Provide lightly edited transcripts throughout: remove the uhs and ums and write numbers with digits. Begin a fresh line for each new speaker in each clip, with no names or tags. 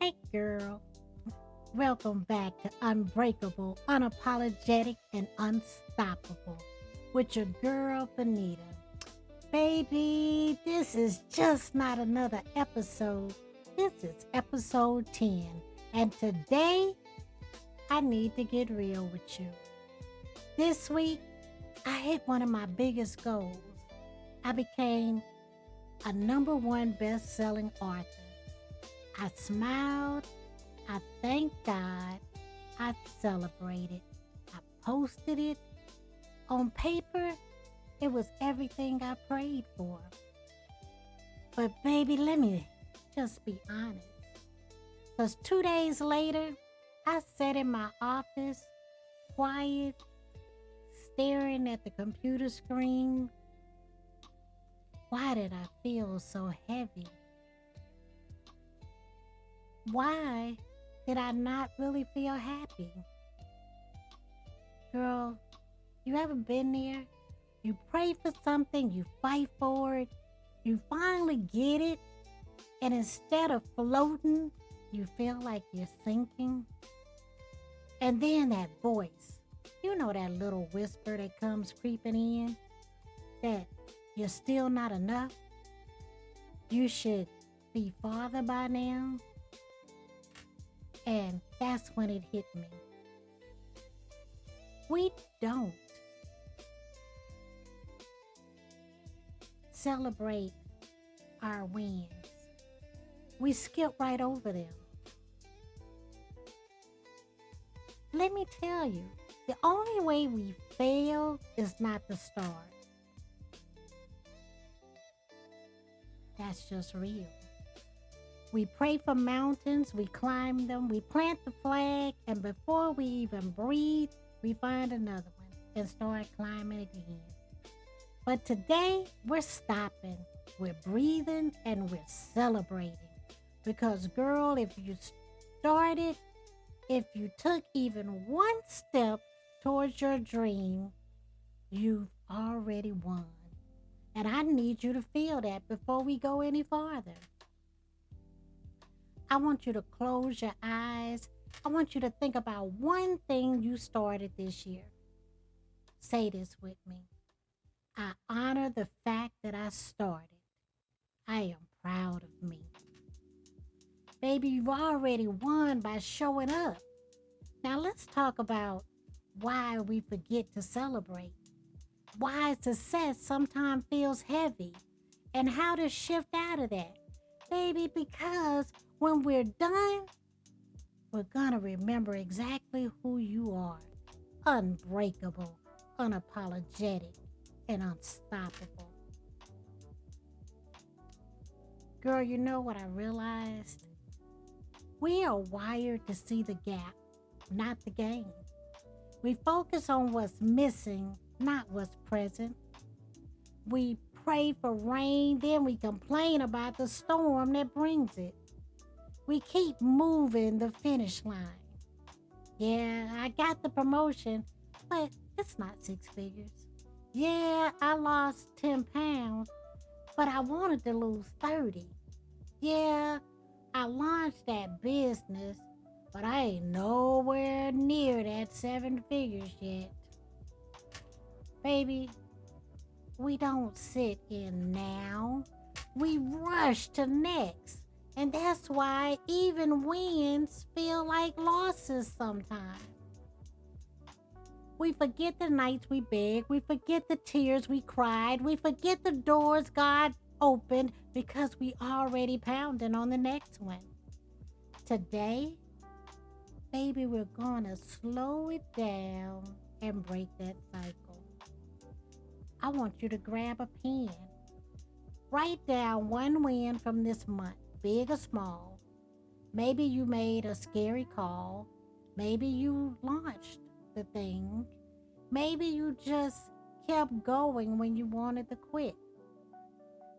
Hey girl, welcome back to Unbreakable, Unapologetic, and Unstoppable with your girl Bonita. Baby, this is just not another episode. This is episode 10. And today, I need to get real with you. This week, I hit one of my biggest goals. I became a number one best selling author. I smiled, I thanked God, I celebrated, I posted it. On paper, it was everything I prayed for. But baby, let me just be honest. Because 2 days later, I sat in my office, quiet, staring at the computer screen. Why did I feel so heavy? Why did I not really feel happy? Girl, you ever been there? You pray for something, you fight for it, you finally get it, and instead of floating, you feel like you're sinking. And then that voice, you know, that little whisper that comes creeping in, that you're still not enough. You should be farther by now. And that's when it hit me. We don't celebrate our wins. We skip right over them. Let me tell you, the only way we fail is not to start. That's just real. We pray for mountains, we climb them, we plant the flag, and before we even breathe, we find another one and start climbing again. But today, we're stopping, we're breathing, and we're celebrating. Because girl, if you started, if you took even one step towards your dream, you've already won. And I need you to feel that before we go any farther. I want you to close your eyes. I want you to think about one thing you started this year. Say this with me. I honor the fact that I started. I am proud of me. Baby, you've already won by showing up. Now let's talk about why we forget to celebrate. Why success sometimes feels heavy and how to shift out of that. Baby, because when we're done, we're gonna remember exactly who you are. Unbreakable, unapologetic, and unstoppable. Girl, you know what I realized? We are wired to see the gap, not the gain. We focus on what's missing, not what's present. We pray for rain, then we complain about the storm that brings it. We keep moving the finish line. Yeah, I got the promotion, but it's not 6 figures. Yeah, I lost 10 pounds, but I wanted to lose 30. Yeah, I launched that business, but I ain't nowhere near that 7 figures yet. Baby, we don't sit in now. We rush to next. And that's why even wins feel like losses sometimes. We forget the nights we begged. We forget the tears we cried. We forget the doors God opened because we already pounding on the next one. Today, baby, we're gonna slow it down and break that cycle. I want you to grab a pen. Write down one win from this month, big or small. Maybe you made a scary call. Maybe you launched the thing. Maybe you just kept going when you wanted to quit.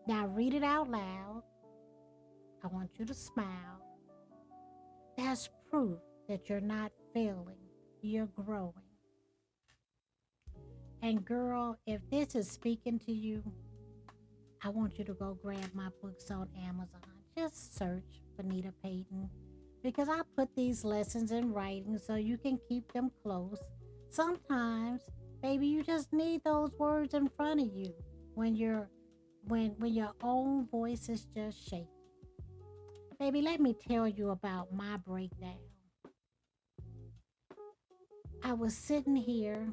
Now read it out loud. I want you to smile. That's proof that you're not failing. You're growing. And girl, if this is speaking to you, I want you to go grab my books on Amazon. Just search Bonita Payton. because I put these lessons in writing so you can keep them close. Sometimes, baby, you just need those words in front of you when when your own voice is just shaking. Baby, let me tell you about my breakdown. I was sitting here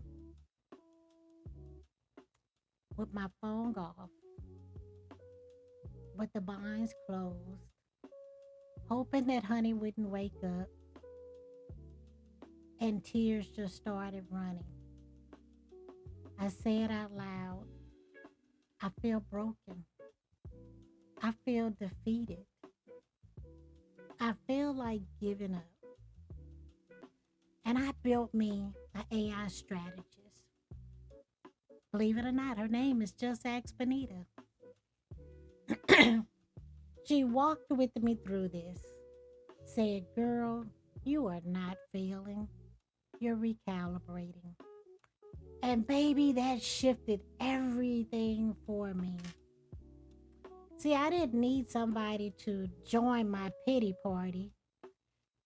with my phone off, with the blinds closed, hoping that honey wouldn't wake up, and tears just started running. I said out loud, I feel broken. I feel defeated. I feel like giving up. And I built me an AI strategist. Believe it or not, her name is Just Ask Bonita. She walked with me through this, said, girl, you are not failing. You're recalibrating. And baby, that shifted everything for me. See, I didn't need somebody to join my pity party.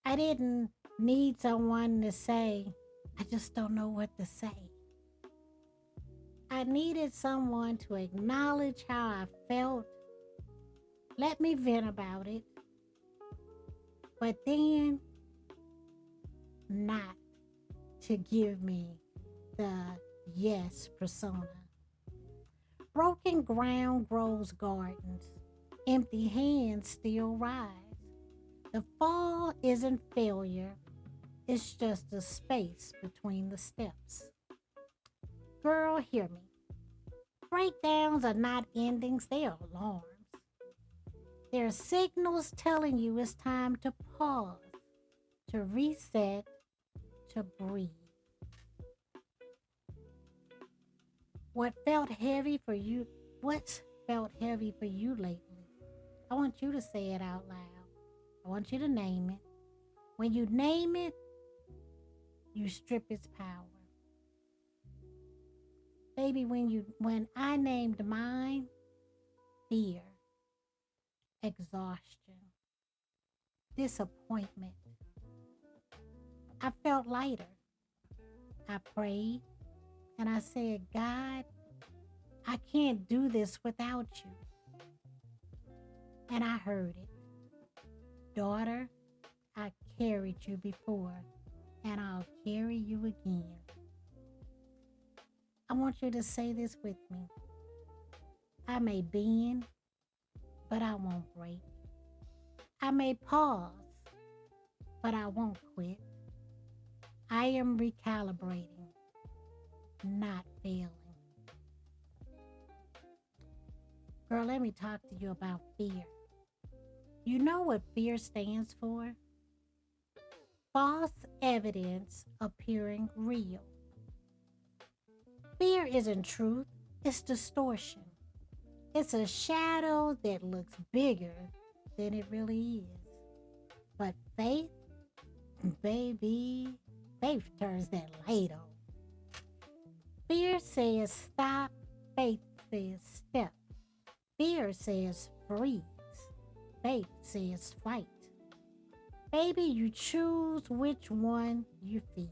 I didn't need someone to say, I just don't know what to say. I needed someone to acknowledge how I felt, let me vent about it, but then not to give me the yes persona. Broken ground grows gardens. Empty hands still rise. The fall isn't failure, it's just a space between the steps. Girl, hear me. Breakdowns are not endings, they are alarms. They're signals telling you it's time to pause, to reset, to breathe. What felt heavy for you? What's felt heavy for you lately? I want you to say it out loud. I want you to name it. When you name it, you strip its power. Baby, when I named mine, fear, exhaustion, disappointment, I felt lighter. I prayed and I said, God, I can't do this without you. And I heard it. Daughter, I carried you before and I'll carry you again. I want you to say this with me. I may bend, but I won't break. I may pause, but I won't quit. I am recalibrating, not failing. Girl, let me talk to you about fear. You know what fear stands for? False evidence appearing real. Fear isn't truth, it's distortion. It's a shadow that looks bigger than it really is. But faith, baby, faith turns that light on. Fear says stop, faith says step. Fear says freeze, faith says fight. Baby, you choose which one you feed.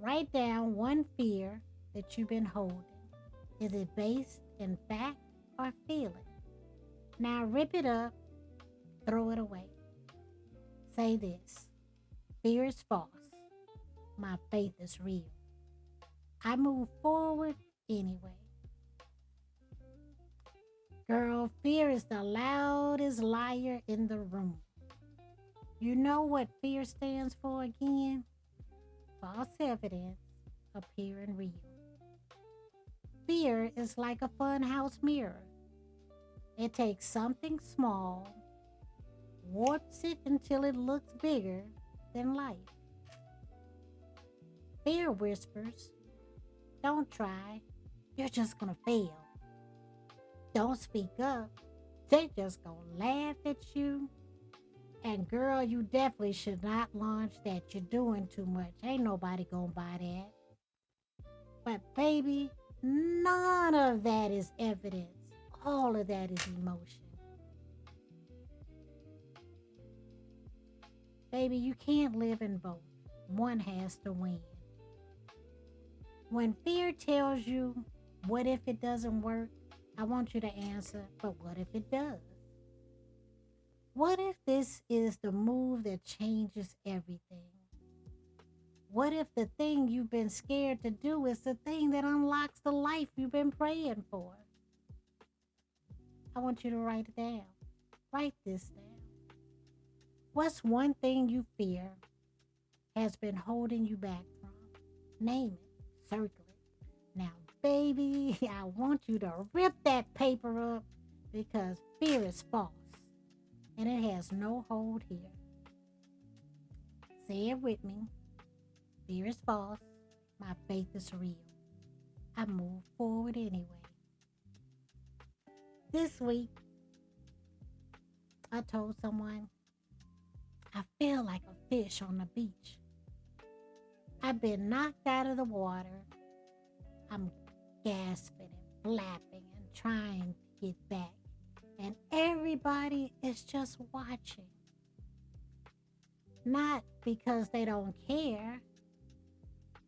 Write down one fear that you've been holding. Is it based in fact or feeling? Now rip it up, throw it away. Say this: fear is false. My faith is real. I move forward anyway. Girl, fear is the loudest liar in the room. You know what fear stands for again? False evidence appearing real. Fear is like a funhouse mirror. It takes something small, warps it until it looks bigger than life. Fear whispers, don't try, you're just gonna fail. Don't speak up, they're just gonna laugh at you. And girl, you definitely should not launch that. You're doing too much. Ain't nobody gonna buy that. But baby, none of that is evidence. All of that is emotion. Baby, you can't live in both. One has to win. When fear tells you, what if it doesn't work? I want you to answer, but what if it does? What if this is the move that changes everything? What if the thing you've been scared to do is the thing that unlocks the life you've been praying for? I want you to write it down. Write this down. What's one thing you fear has been holding you back from? Name it. Circle it. Now, baby, I want you to rip that paper up because fear is false and it has no hold here. Say it with me. Fear is false. My faith is real. I move forward anyway. This week, I told someone, I feel like a fish on the beach. I've been knocked out of the water. I'm gasping and flapping and trying to get back. And everybody is just watching. Not because they don't care,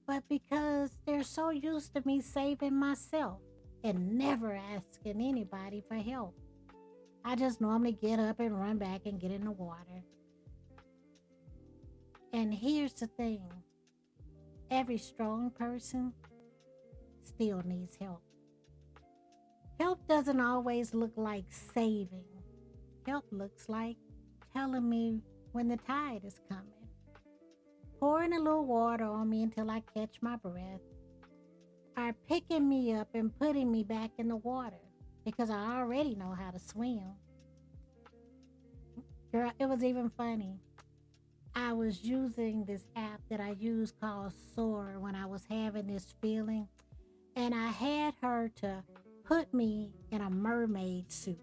but because they're so used to me saving myself and never asking anybody for help. I just normally get up and run back and get in the water. And here's the thing. Every strong person still needs help. Help doesn't always look like saving. Help looks like telling me when the tide is coming. Pouring a little water on me until I catch my breath. Or picking me up and putting me back in the water because I already know how to swim. Girl, it was even funny. I was using this app that I use called Soar when I was having this feeling. And I had her to put me in a mermaid suit.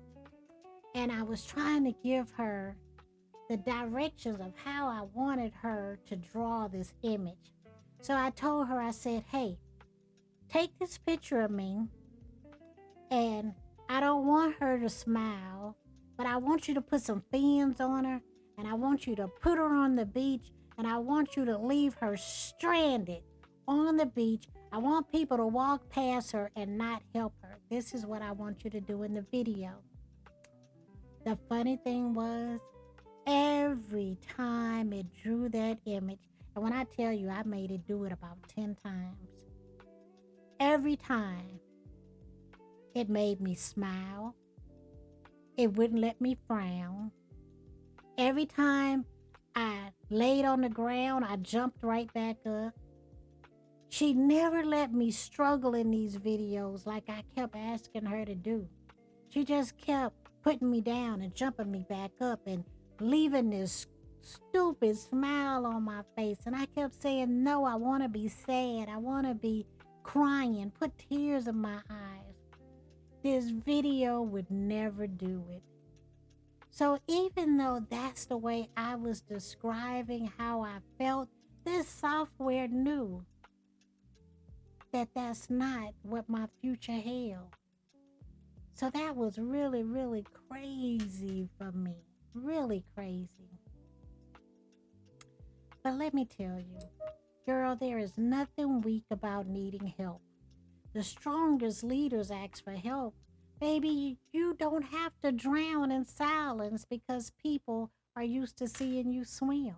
And I was trying to give her the directions of how I wanted her to draw this image. So I told her, I said, hey, take this picture of me. And I don't want her to smile, but I want you to put some fins on her. And I want you to put her on the beach, and I want you to leave her stranded on the beach. I want people to walk past her and not help her. This is what I want you to do in the video. The funny thing was, every time it drew that image, and when I tell you, I made it do it about 10 times. Every time, it made me smile. It wouldn't let me frown. Every time I laid on the ground, I jumped right back up. She never let me struggle in these videos like I kept asking her to do. She just kept putting me down and jumping me back up and leaving this stupid smile on my face. And I kept saying, no, I want to be sad. I want to be crying, put tears in my eyes. This video would never do it. So even though that's the way I was describing how I felt, this software knew that that's not what my future held. So that was really, really crazy for me. Really crazy. But let me tell you, girl, there is nothing weak about needing help. The strongest leaders ask for help. Baby, you don't have to drown in silence because people are used to seeing you swim.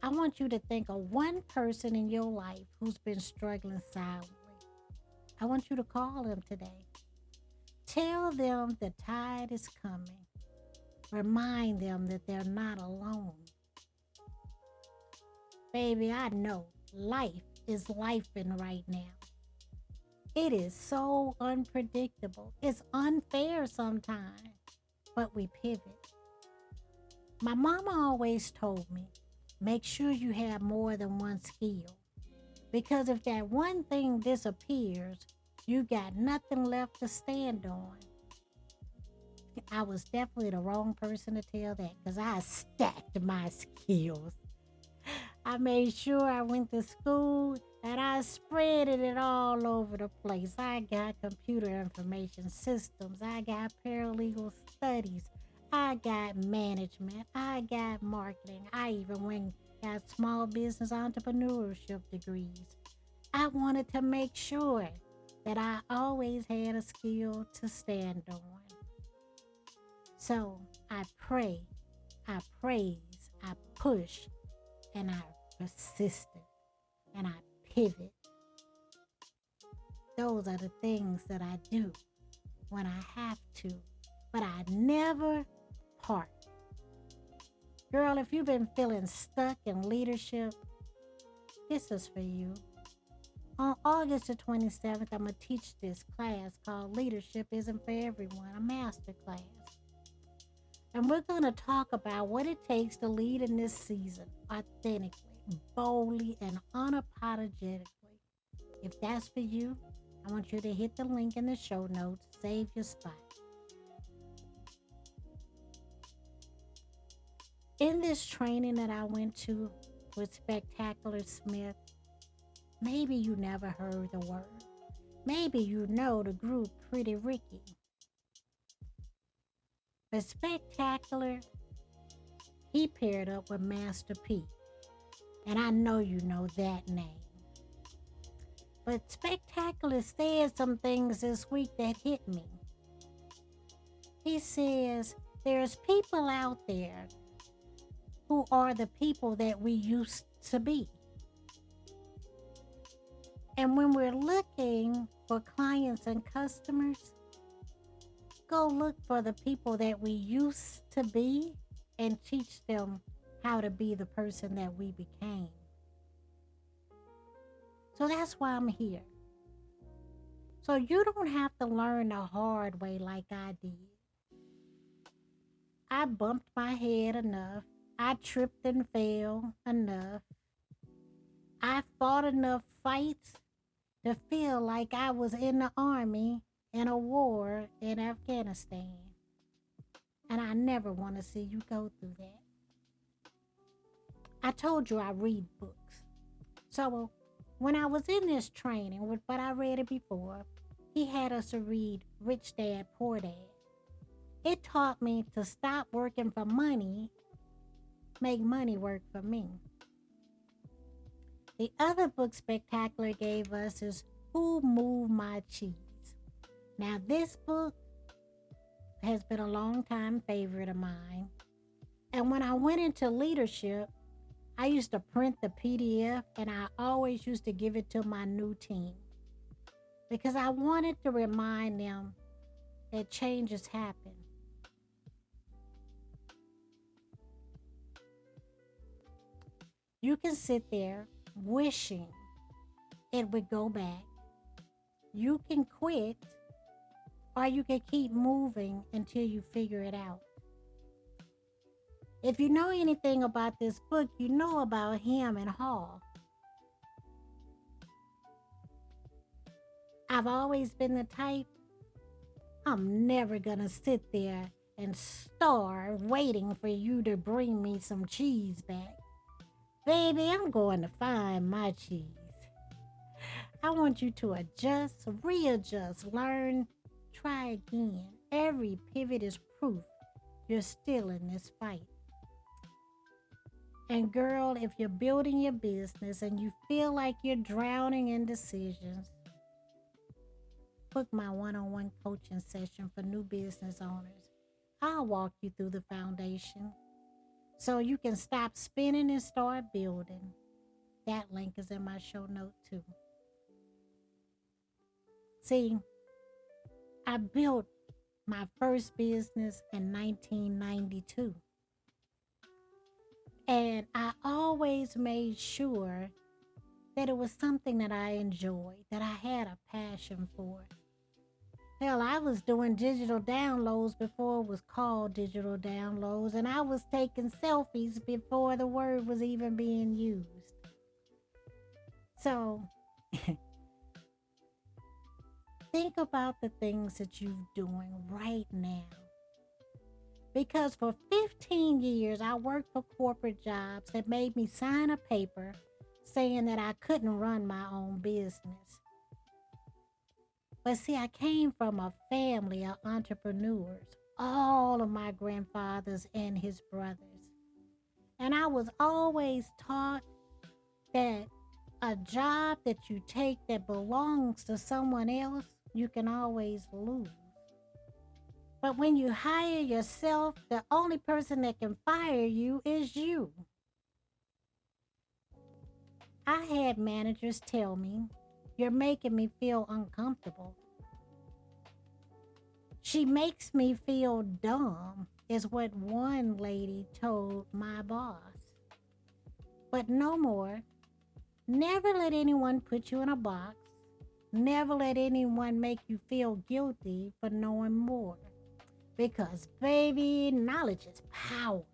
I want you to think of one person in your life who's been struggling silently. I want you to call them today. Tell them the tide is coming. Remind them that they're not alone. Baby, I know life is lifein right now. It is so unpredictable. It's unfair sometimes, but we pivot. My mama always told me, make sure you have more than one skill. Because if that one thing disappears, you got nothing left to stand on. I was definitely the wrong person to tell that because I stacked my skills. I made sure I went to school and I spread it all over the place. I got computer information systems. I got paralegal studies. I got management. I got marketing. I even went got small business entrepreneurship degrees. I wanted to make sure that I always had a skill to stand on. So I pray, I praise, I push, and I persisted, and I pivot. Those are the things that I do when I have to, but I never part. Girl, if you've been feeling stuck in leadership, this is for you. On August the 27th, I'm going to teach this class called Leadership Isn't for Everyone, a master class. And we're going to talk about what it takes to lead in this season authentically, boldly, and unapologetically. If that's for you, I want you to hit the link in the show notes, save your spot. In this training that I went to with Spectacular Smith, maybe you never heard the word. Maybe you know the group Pretty Ricky. But Spectacular, he paired up with Master P. And I know you know that name. But Spectacular said some things this week that hit me. He says, there's people out there who are the people that we used to be. And when we're looking for clients and customers, go look for the people that we used to be and teach them how to be the person that we became. So that's why I'm here. So you don't have to learn the hard way like I did. I bumped my head enough. I tripped and fell enough. I fought enough fights to feel like I was in the army in a war in Afghanistan. And I never want to see you go through that. I told you I read books. So when I was in this training, but I read it before, he had us to read Rich Dad, Poor Dad. It taught me to stop working for money, make money work for me. The other book Spectacular gave us is Who Moved My Cheese? Now this book has been a long time favorite of mine. And when I went into leadership, I used to print the PDF and I always used to give it to my new team because I wanted to remind them that changes happen. You can sit there wishing it would go back. You can quit or you can keep moving until you figure it out. If you know anything about this book, you know about him and Hall. I've always been the type, I'm never gonna sit there and starve waiting for you to bring me some cheese back. Baby, I'm going to find my cheese. I want you to adjust, readjust, learn, try again. Every pivot is proof you're still in this fight. And girl, if you're building your business and you feel like you're drowning in decisions, book my one-on-one coaching session for new business owners. I'll walk you through the foundation so you can stop spinning and start building. That link is in my show note too. See, I built my first business in 1992. And I always made sure that it was something that I enjoyed, that I had a passion for. Hell, I was doing digital downloads before it was called digital downloads, and I was taking selfies before the word was even being used. So, think about the things that you're doing right now. Because for 15 years, I worked for corporate jobs that made me sign a paper saying that I couldn't run my own business. But see, I came from a family of entrepreneurs, all of my grandfathers and his brothers. And I was always taught that a job that you take that belongs to someone else, you can always lose. But when you hire yourself, the only person that can fire you is you. I had managers tell me, "You're making me feel uncomfortable." "She makes me feel dumb," is what one lady told my boss. But no more. Never let anyone put you in a box. Never let anyone make you feel guilty for knowing more. Because, baby, knowledge is power.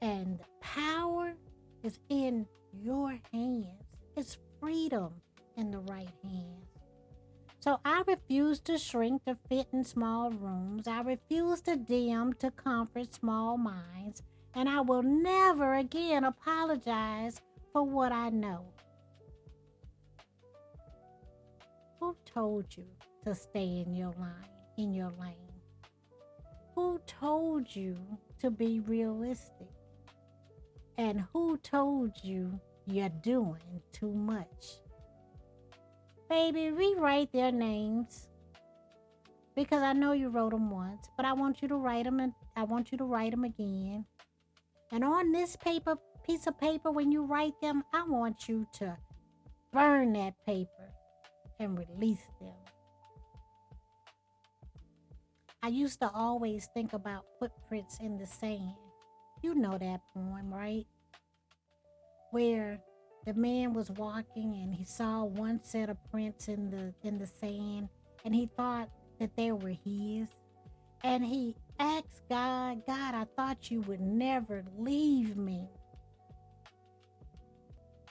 And power is in your hands. It's freedom in the right hands. So I refuse to shrink to fit in small rooms. I refuse to dim to comfort small minds. And I will never again apologize for what I know. Who told you to stay in your lane? Who told you to be realistic? And who told you you're doing too much? Baby, rewrite their names, because I know you wrote them once, but I want you to write them, and I want you to write them again. And on this piece of paper, when you write them, I want you to burn that paper and release them. I used to always think about footprints in the sand. You know that poem, right? Where the man was walking and he saw one set of prints in the sand, and he thought that they were his. And he asked God, "God, I thought you would never leave me."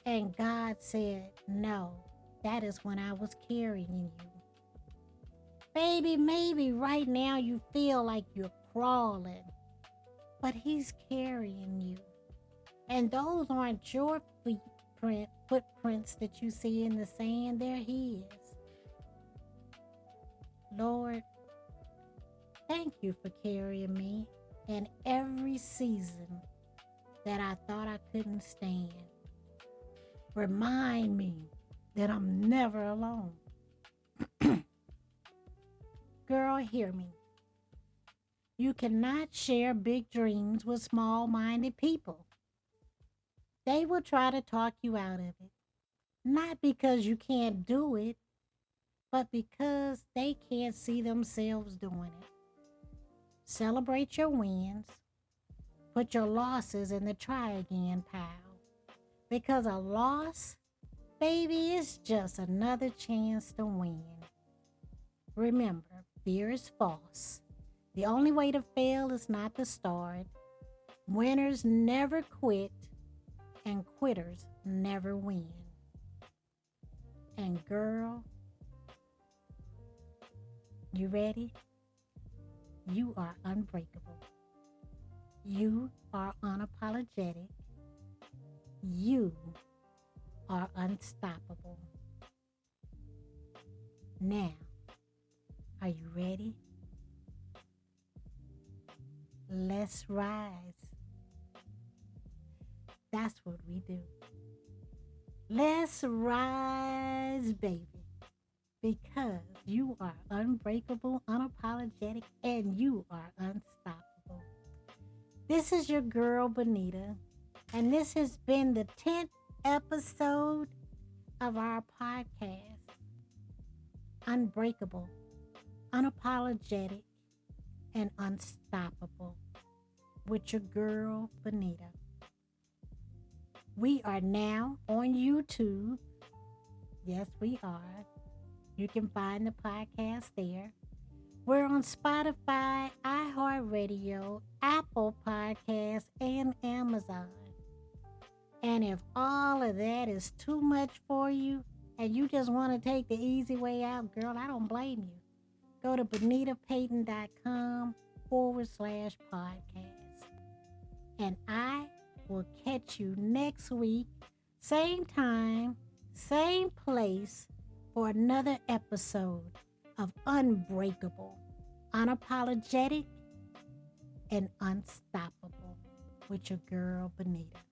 And God said, "No, that is when I was carrying you." Baby, maybe right now you feel like you're crawling, but he's carrying you. And those aren't your footprints that you see in the sand, they're his. Lord, thank you for carrying me in every season that I thought I couldn't stand. Remind me that I'm never alone. Girl, hear me. You cannot share big dreams with small-minded people. They will try to talk you out of it. Not because you can't do it, but because they can't see themselves doing it. Celebrate your wins. Put your losses in the try again pile. Because a loss, baby, is just another chance to win. Remember, fear is false. The only way to fail is not to start. Winners never quit, and quitters never win. And girl, you ready? You are unbreakable. You are unapologetic. You are unstoppable. Now, are you ready? Let's rise. That's what we do. Let's rise, baby. Because you are unbreakable, unapologetic, and you are unstoppable. This is your girl, Bonita, and this has been the 10th episode of our podcast, Unbreakable, Unapologetic, and Unstoppable, with your girl, Bonita. We are now on YouTube. Yes, we are. You can find the podcast there. We're on Spotify, iHeartRadio, Apple Podcasts, and Amazon. And if all of that is too much for you and you just want to take the easy way out, girl, I don't blame you. Go to bonitapayton.com/podcast. And I will catch you next week, same time, same place, for another episode of Unbreakable, Unapologetic, and unstoppable with your girl, Bonita.